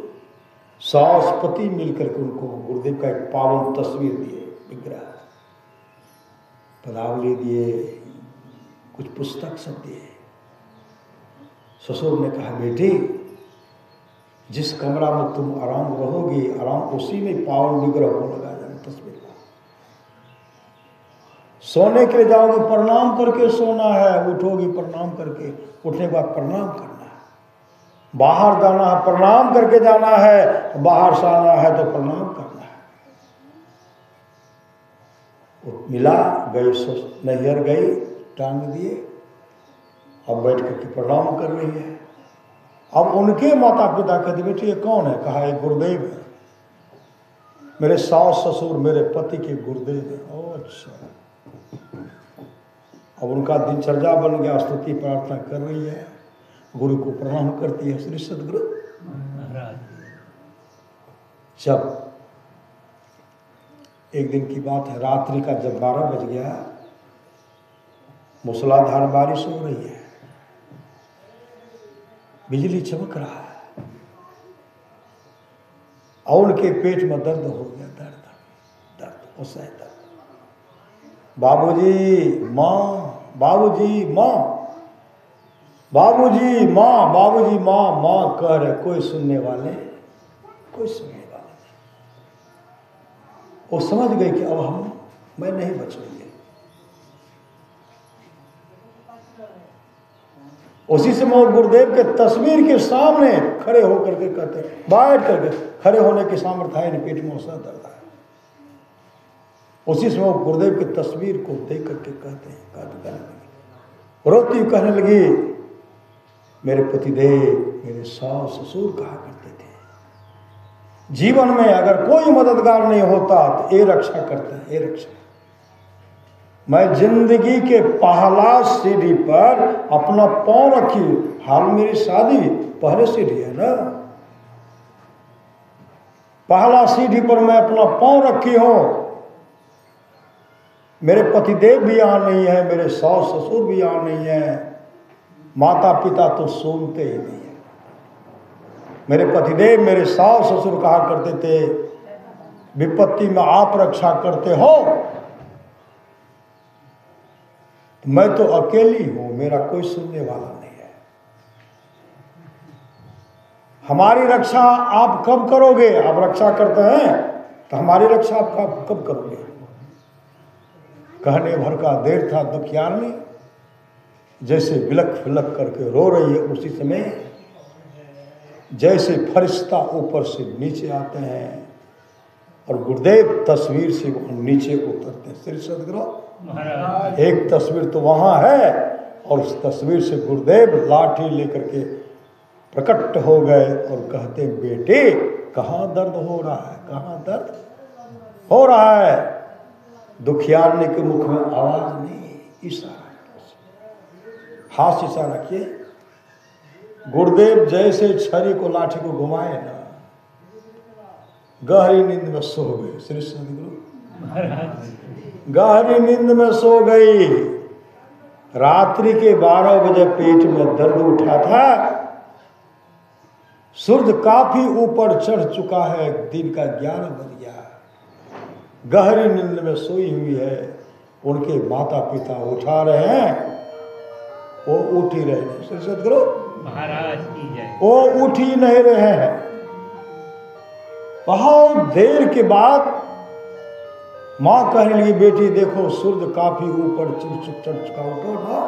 सास पति मिलकर के उनको गुरुदेव का एक पावन तस्वीर दिए, विग्रह, पदावली दिए, कुछ पुस्तक सब दिए। ससुर ने कहा बेटी जिस कमरा में तुम आराम रहोगी, आराम उसी में पावन विग्रह को लगा देना, तस्वीर का। सोने के लिए जाओगे प्रणाम करके सोना है, उठोगी प्रणाम करके, उठने के बाद प्रणाम करना है। बाहर जाना है प्रणाम करके जाना है, बाहर से आना है तो प्रणाम करना है। वो मिला, गई नैहर गई, टांग दिए, अब बैठ करके प्रणाम कर रही है। अब उनके माता पिता कहते बेटे ये कौन है? कहा ये गुरुदेव है, मेरे सास ससुर मेरे पति के गुरुदेव है। ओ अच्छा। अब उनका दिनचर्या बन गया, स्तुति प्रार्थना कर रही है, गुरु को प्रणाम करती है। श्री सदगुरु जब एक दिन की बात है, रात्रि का जब 12 बज गया, मूसलाधार बारिश हो रही है, बिजली चमक रहा है, और उनके पेट में दर्द हो गया, दर्द दर्द उससे दर्द। बाबूजी माँ, बाबूजी माँ, बाबूजी माँ, बाबूजी माँ, माँ कह रहे, कोई सुनने वाले, कोई सुनने वाले नहीं। वो समझ गए कि अब मैं नहीं बचूंगी। उसी समय वो गुरुदेव के तस्वीर के सामने खड़े होकर के कहते, बैठ करके, खड़े होने की सामर्थ्य है नहीं, पेट में उसका दर्द है। उसी समय वो गुरुदेव की तस्वीर को देख करके कहते हैं, कहने लगी, रोती कहने लगी, मेरे पतिदेव, मेरे सास ससुर कहा करते थे, जीवन में अगर कोई मददगार नहीं होता तो ये रक्षा करता है, ये रक्षा। मैं जिंदगी के पहला सीढ़ी पर अपना पांव रखी, हाल मेरी शादी पहले सीढ़ी है ना, पहला सीढ़ी पर मैं अपना पांव रखी हूं। मेरे पतिदेव भी यहां नहीं है, मेरे सास ससुर भी यहां नहीं है, माता पिता तो सुनते ही नहीं है। मेरे पतिदेव, मेरे सास ससुर कहा करते थे, विपत्ति में आप रक्षा करते हो, मैं तो अकेली हूं, मेरा कोई सुनने वाला नहीं है। हमारी रक्षा आप कब करोगे? आप रक्षा करते हैं तो हमारी रक्षा आप कब करोगे? कहने भर का देर था, दुखियारनी जैसे बिलख फिलक करके रो रही है, उसी समय जैसे फरिश्ता ऊपर से नीचे आते हैं और गुरुदेव तस्वीर से नीचे उतरते हैं। श्री सद्गुरु महाराज, एक तस्वीर तो वहां है और उस तस्वीर से गुरुदेव लाठी लेकर के प्रकट हो गए और कहते, बेटे कहाँ दर्द हो रहा है, कहाँ दर्द हो रहा है? दुखियारने के मुख में आवाज नहीं, इशारा, हाथ इशारा किए। गुरुदेव जैसे छरी को लाठी को घुमाए ना, गहरी नींद में सो गए। श्री सद्गुरु महाराज गहरी नींद में सो गई। रात्रि के 12 बजे पेट में दर्द उठा था, सूर्य काफी ऊपर चढ़ चुका है, दिन का 11 बज गया। गहरी नींद में सोई हुई है, उनके माता पिता उठा रहे हैं, वो उठ ही रहे हैं। श्री सद्गुरु महाराज की जय। वो उठ ही नहीं रहे हैं। बहुत देर के बाद माँ कहने लगी, बेटी देखो सूर्य काफी ऊपर चढ़ चुका, उठो ना।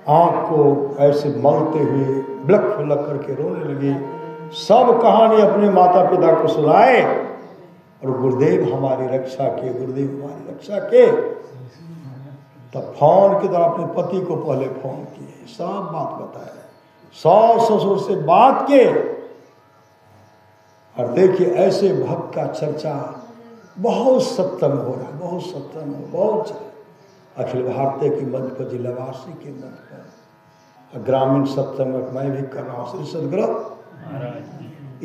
आंख को ऐसे मलते हुए बिलख फिलक करके रोने लगी। सब कहानी अपने माता पिता को सुनाए और गुरुदेव हमारी रक्षा के, गुरुदेव हमारी रक्षा के। तब फोन की तरह अपने पति को पहले फोन किए, सब बात बताए, सास ससुर से बात किए। और देखिए ऐसे भक्त का चर्चा बहुत सत्संग हो रहा है, बहुत सत्संग हो, बहुत अखिल भारतीय के मंच पर, जिलावासी के मंच पर, ग्रामीण सत्संग मैं भी कर रहा हूँ। श्री सद्गुरु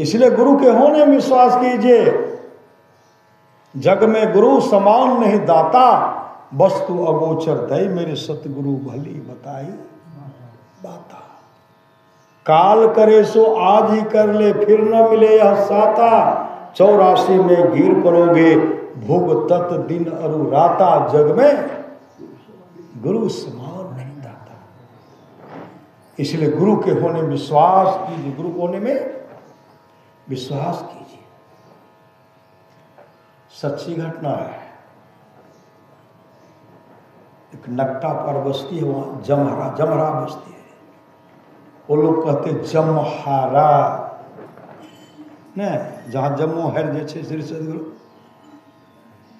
इसलिए गुरु के होने में विश्वास कीजिए। जग में गुरु समान नहीं दाता, वस्तु अगोचर दई, मेरे सतगुरु भली बताई बाता। काल करे सो आज ही कर ले, फिर न मिले यह साता। 84 में गिर पड़ोगे, भोग तत् दिन अरु राता। जग में गुरु समान नहीं दाता, इसलिए गुरु के होने में विश्वास कीजिए, गुरु के होने में विश्वास कीजिए। सच्ची घटना है। एक नक्टा पर बस्ती है, वहां जमहरा बस्ती है। वो लोग कहते जमहारा ने, जहाँ जम्मू हर जे छे। श्री सद्गुरु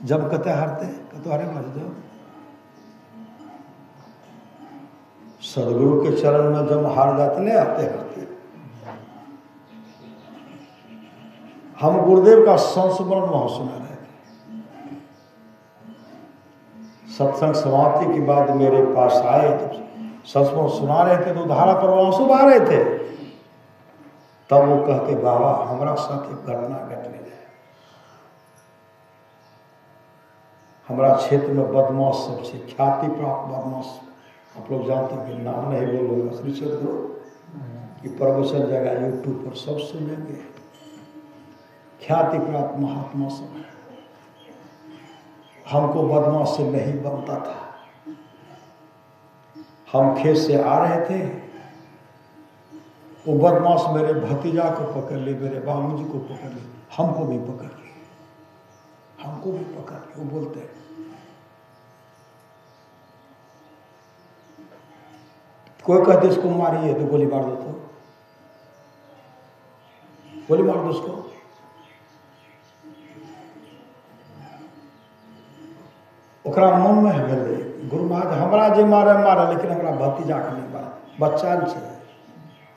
जब कहते हारते कहते हारे मर जाओ। सदगुरु के चरण में जब हार जाते नहीं आते हारते। हम गुरुदेव का संस्मरण वहां सुना रहे थे। सत्संग समाप्ति के बाद मेरे पास आए तो संस्मरण सुना रहे थे, तो धारा पर आंसू बहा रहे थे। तब वो कहते, बाबा हमारा साथ एक घटना घटने है। हमारा क्षेत्र में बदमाश सबसे ख्याति प्राप्त बदमाश, आप लोग जानते हैं, नाम नहीं बोलूंगा, श्री सद्गुरु की प्रवचन जगह यूट्यूब पर सब सुनेंगे। ख्याति प्राप्त महात्मा सब है। हमको बदमाश से नहीं बनता था। हम खेत से आ रहे थे, वो बदमाश मेरे भतीजा को पकड़ ली, मेरे बाबूजी को पकड़ ली, हमको भी पकड़ ली, हमको भी पकड़ ली। वो बोलते हैं कोई कहते इसको मारिए तो गोली मार दो, तो गोली मार दो उसको। ओकरा मन में है गुरु महाराज हमारा जे मारे मारे, लेकिन हमारा भतीजा के नहीं मारा, बच्चा से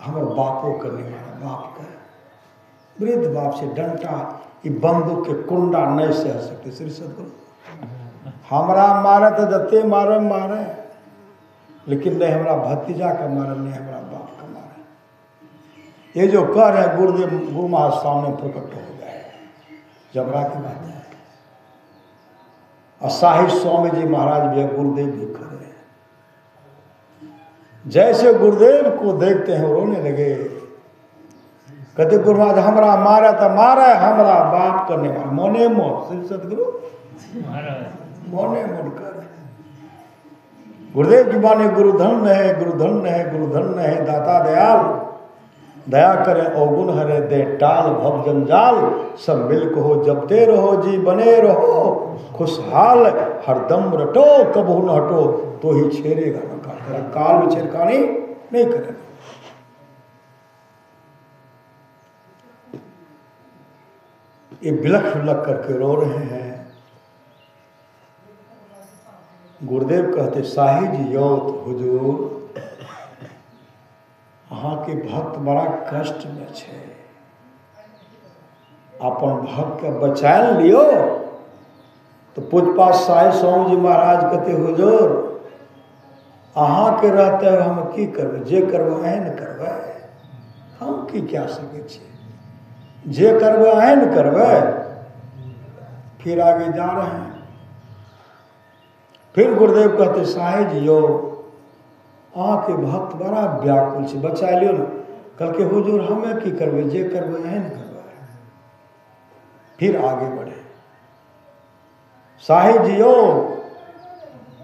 हमारे बापों के नहीं मारा, बाप का वृद्ध बाप से डंटा कि बंदूक के कुंडा नहीं सह सकते। श्री सदगुरु हमारा मारे तो जते मारे मारे, लेकिन नहीं हमारा भतीजा का मारे, नहीं हमारा बाप का मारे। ये जो कह रहे गुरुदेव गुरु महाराज सामने प्रकट हो गए, जबरा की बात है। और साहिब स्वामी जी महाराज भी गुरुदेव भी खड़े हैं। जैसे गुरुदेव को देखते हैं रोने लगे, कहते गुरु महाराज हमारा मारा था, मारा हमारा बाप करने वाला, मोने मोन। श्री सदगुरु मोने मोन कर गुरुदेव की बानी गुरुधन है, गुरुधन है, गुरुधन है, दाता दयाल दया करे अवगुण हरे दे टाल भव जंजाल, सब मिल को हो जपते रहो जी बने रहो खुशहाल, हरदम रटो कबहू न हटो तो ही छेड़ेगा न काल, काल में छेड़खानी नहीं करेगा। ये बिलख बिलख करके रो रहे हैं। गुरुदेव कहते साहिब जी योत हुजूर अहाँ के भक्त बड़ा कष्ट में छे, अपन भक्त के बचाए लियो। तो पूजपा साहिब स्वामी जी महाराज कहते हुजूर अहाँ के रहते हम की करबे, जे करबे एहन करबे, हम की क्या सके छी, जे करबे एहन करबे। फिर आगे जा रहे हैं। फिर गुरुदेव कहते साहिब जी यो आके भक्त बड़ा व्याकुल से बचा लियो ना। कल के हुजूर हमें की करबे, जे करबे एहन करबे। फिर आगे बढ़े। साहिब जी यो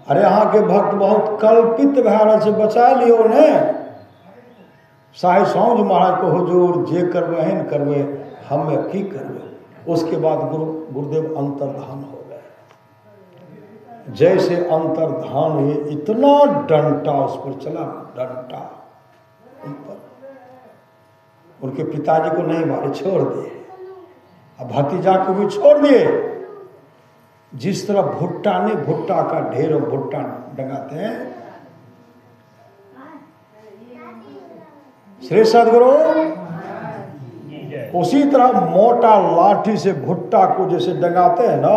अरे अहाँ के भक्त बहुत कल्पित भैरल से बचा लियो ने। साहिब स्वामी जी महाराज को हुजूर जे करबे एहन करबे, हमें की करबे। उसके बाद गुरुदेव अंतर्धान हो गए। जैसे अंतर्धान हुए इतना डंटा उस पर चला, डंटा उन पर। उनके पिताजी को नहीं मारे, छोड़ दिए, अब भतीजा को भी छोड़ दिए। जिस तरह भुट्टा ने भुट्टा का ढेरों भुट्टा डंगाते हैं, श्री सदगुरु उसी तरह मोटा लाठी से भुट्टा को जैसे डंगाते हैं ना,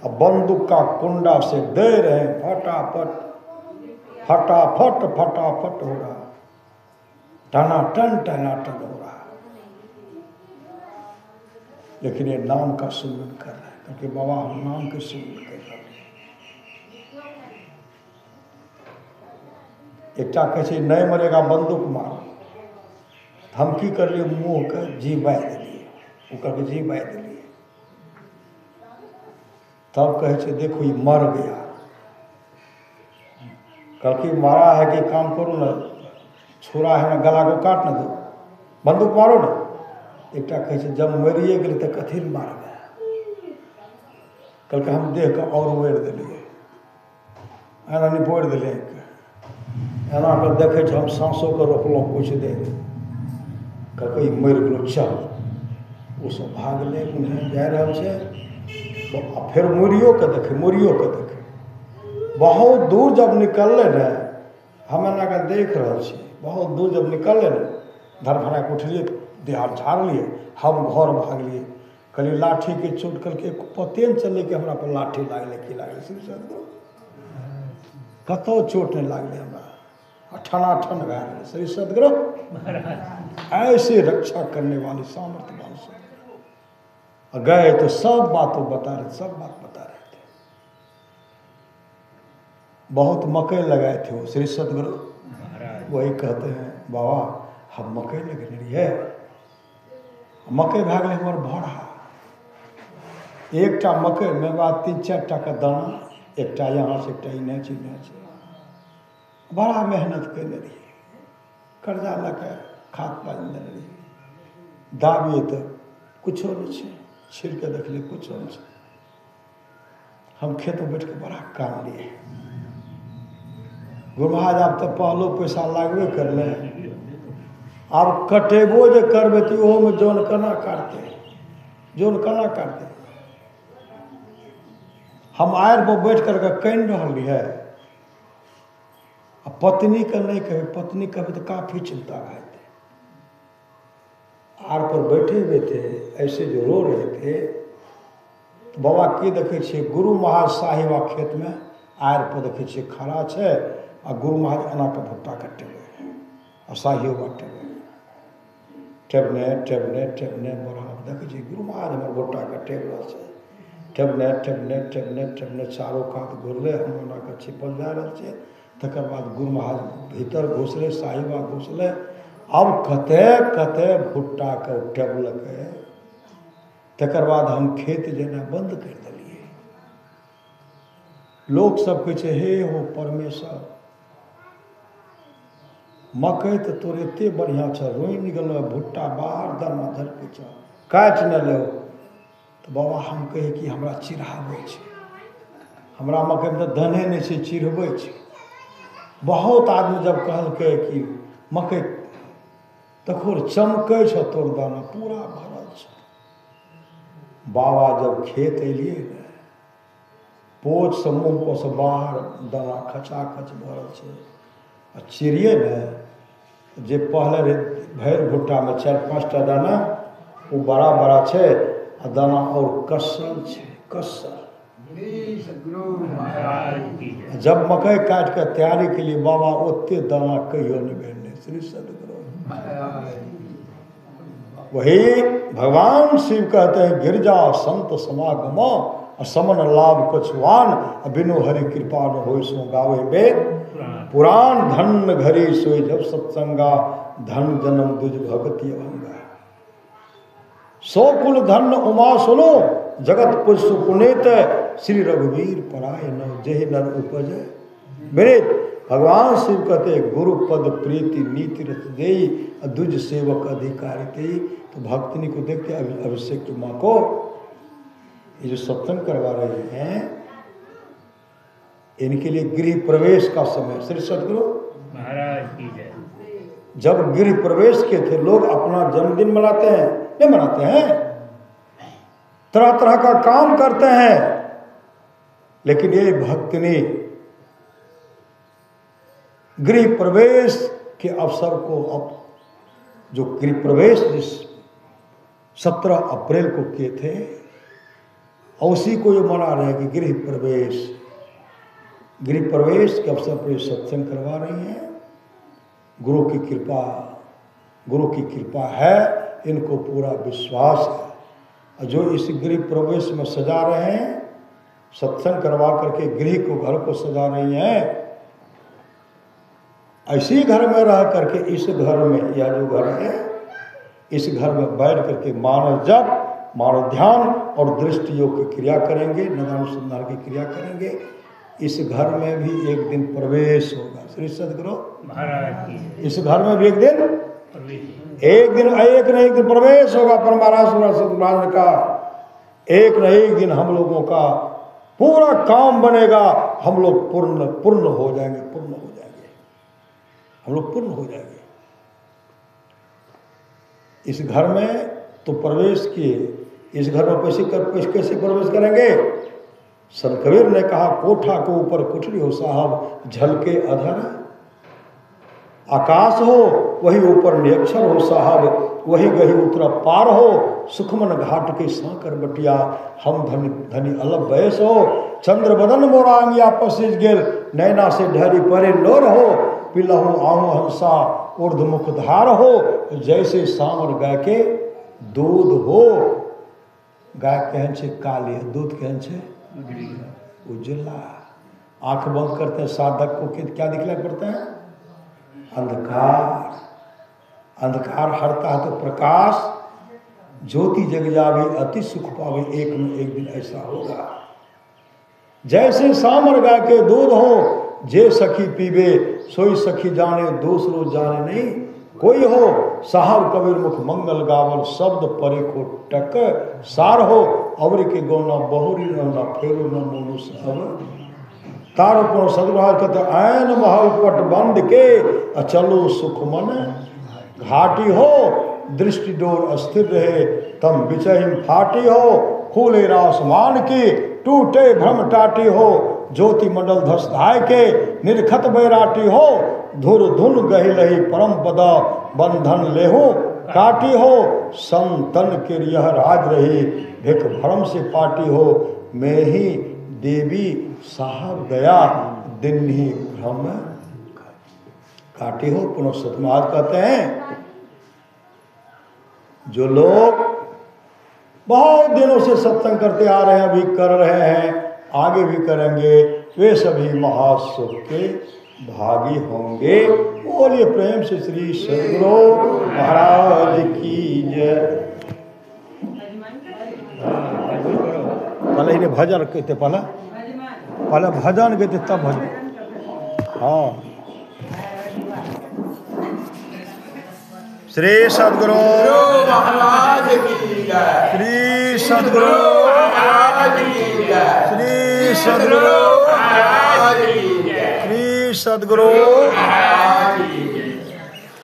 अब बंदूक का कुंडा से दे रहे हैं, फटाफट फटाफट फटाफट हो रहा, टनाटन टनाटन हो रहा। लेकिन ये नाम का सुमिरन कर रहे हैं, क्योंकि बाबा हम नाम के सुमिरन कर रहे हैं। एकटा कहे नहीं मरेगा बंदूक मारो, हम की कर लिए मुँह कर जी बाय दिलिए, वो करके जी बाय दिलिए। तब कहे देखो ये मर गया। कल की मारा है कि काम करो ना, छुरा है ना गला को काट न दो, बंदूक मारो ना। एक कहे जब मरिए गए तो कथी मार गया। कल के हम देख कर और उड़ दिलिए, एना निपोड़ दिलिए, एना कर देखे हम सांसों को रोकलो कुछ देर, कल मर गलो चल। वो सब भाग ले उन्हें जा रहा है। फिर मुरियो के देखे, मुरियो के देखे बहुत दूर जब निकलले रहे, हम एना के देख रहे छी। बहुत दूर जब निकलले रहे, धरफड़ा के उठलिए, देहार झाड़ लिए, हम घर भाग लिए। कहलिए लाठी के चोट करके पते न चले कि हमरा पर लाठी लागले कि लागले। श्री सदगुरु कतो चोट नहीं लागले, हमरा ठनाठन भए गेलै। श्री सदगुरु ऐसे रक्षा करने वाले सामर्थ्यवान से गए तो सब बातों बता रहे, सब बात बता रहे थे। बहुत मकई लगाए थे वो श्री सदगुरु, वही कहते हैं बाबा हम मकई लगे रही है, मकई भाग गए हमारे भड़ा एकटा मकई में बाद 3-4 टा का दाना, एकटा यहाँ से एकटा इन्हें से बड़ा मेहनत कैने रही, कर्जा लके खाद पानि देने रही, दाबिए तो कुछो नहीं छे, छिड़के देखलिए कुछो नहीं छे। हम खेत में बैठ के बड़ा काम लिए, गुरु महाराज आब तो पहलो पैसा लागबे कर ले, आब कटेबो जे करबे तो ओहो में जौन केना काटते, जौन केना काटते। हम आयर पर बैठ करके कह रही है, पत्नी का नहीं कहे, पत्नी कहे तो काफी चिंता रहते। आर पर बैठे हुए थे, ऐसे जो रो रहे थे, तो बाबा के देखे छे, गुरु महाराज साहिबा खेत में आयर पर देखे छे खड़ा छे, और गुरु महाराज एना के भुट्टा कटे हुए और साहिबा टेबने टेबने टेबने बड़ा देखे छे गुरु महाराज हमर भुट्टा कटे हुआ छे, टेबने टेबने टेबने टेबने चारों कात घुरले, हम ओना के छिपल जा रहल छे। तकर बाद गुरु महाराज भीतर घुसले, साहिबा घुसले, अब कते कते भुट्टा के टेबलके। तकर बाद हम खेत जेना बंद कर दिलिए। लोग सब कहे छे हे हो परमेश्वर, मकई तो तोर एते बढ़िया छ, रोइन गेलो, भुट्टा बाहर दाना धर के छ, काट न लो। तो बाबा हम कहे कि हमरा चिढ़ाबै छे, हमरा मकई में तो धने नहीं छे, चिढ़बै छे। बहुत आदमी जब कहलकै कि मकई तखोर चमकै छ तोर दाना पूरा भरल छ। बाबा जब खेत एलिए ने, पोछ से मुँह पर से बाहर दाना खचाखच भरल छै। आ चिड़िए ने जे पहले रे भरि भुट्टा में 4-5 टा दाना, वो बड़ा बड़ा छै, आ दाना और कसल छै, कसल। जब मकई काट के तैयारी के लिए बाबा ओते दाना कहियो नहीं भेजने, श्री सदगुरु। वही भगवान शिव कहते हैं, गिरजा संत समागम समन लाभ कछुआन, बिनु हरि कृपा न होय सो गावे वेद पुराण। धन घरी सोई जब सत्संगा, धन जन्म दुज भगति अभंगा। सो कुल धन उमा सुनो, जगत पुरुष पुनीत, श्री रघुवीर पराय न जेहि नर उपजे मेरे। भगवान शिव कहते गुरु पद प्रीति नीति रत देई, दुज सेवक अधिकारी तेई। तो भक्तनी को देखते अभिषेक की माँ को ये जो सत्संग करवा रहे हैं, इनके लिए गृह प्रवेश का समय। श्री सदगुरु महाराज की जय। जब गृह प्रवेश के थे, लोग अपना जन्मदिन मनाते हैं, नहीं मनाते हैं, तरह तरह का काम करते हैं, लेकिन ये भक्तनी गृह प्रवेश के अवसर को, अब जो गृह प्रवेश जिस 17 अप्रैल को किए थे, और उसी को ये मना रहे हैं कि गृह प्रवेश के अवसर पर सत्संग करवा रही हैं। गुरु की कृपा है, इनको पूरा विश्वास है। जो इस गृह प्रवेश में सजा रहे हैं, सत्संग करवा करके गृह को, घर को सजा रही हैं, ऐसी घर में रह करके, इस घर में, यह जो घर है, इस घर में बैठ करके मानव जप, मानव ध्यान और दृष्टि योग की क्रिया करेंगे, नदानुसंधान की क्रिया करेंगे। इस घर में भी एक दिन प्रवेश होगा। श्री सदगुरु महाराज, इस घर में भी एक दिन प्रवेश होगा। परमाराज सदगुरु का एक न एक दिन हम लोगों का पूरा काम बनेगा। हम लोग पूर्ण हो जाएंगे, हम लोग पूर्ण हो जाएंगे। इस घर में तो प्रवेश किए, इस घर में कैसे प्रवेश करेंगे? संत कबीर ने कहा, कोठा को ऊपर कुठरी हो साहब, झलके अधर आकाश हो, वही ऊपर निरक्षर हो साहब, वही गही उतरा पार हो। सुखमन घाट के सांकर बटिया, हम धनी अलग बयस हो। चंद्र बदन मोरांगिया पसीज गेल, नैना से ढहरी परे नोर हो। पिलहु आहु हंसा ऊर्ध मुख धार हो, जैसे सांवर गाय के दूध हो। गाय कहन छे काली, दूध कहन छे उजला। आंख बंद करते हैं साधक को क्या दिखलाई पड़ता है? अंधकार। अंधकार हटता है तो प्रकाश ज्योति जग जावे अति सुख पावे, एक न एक दिन ऐसा होगा। जैसे सामर गाय के दूध हो, जे सखी पीवे सोई सखी जाने, दूसरो जाने नहीं कोई हो। साहब कबीर मुख मंगल गावल, शब्द परे को टक सार हो। अवर के गौना बहुरी न फेरो न मोनुस अब तार पर सदभाव कहते ऐन महल पट बंद के अचलो सुख मन घाटी हो। दृष्टि डोर अस्थिर रहे तम बिचहिम फाटी हो। खूले आसमान की टूटे भ्रम टाटी हो। ज्योति मंडल धस धाय के निर्खत बैराटी हो। धुर धुन गही लही परम पदा बंधन लेहू काटी हो। संतन के यह राज रही भिख भ्रम से पाटी हो। मैं ही देवी साहब गया दिन ही भ्रम काटी हो। पुनः सतमाद कहते हैं जो लोग बहुत दिनों से सत्संग करते आ रहे हैं, अभी कर रहे हैं, आगे भी करेंगे, वे सभी महासुख के भागी होंगे। बोलिए प्रेम से श्री सद्गुरु महाराज की जय। पहले इन्हें भजन कहते, पहले भजन कहते तब भजन। हाँ, श्री सद्गुरु महाराज की जय। श्री सद्गुरु महाराज की जय। श्री सद्गुरु महाराज की जय। श्री सद्गुरु महाराज की जय।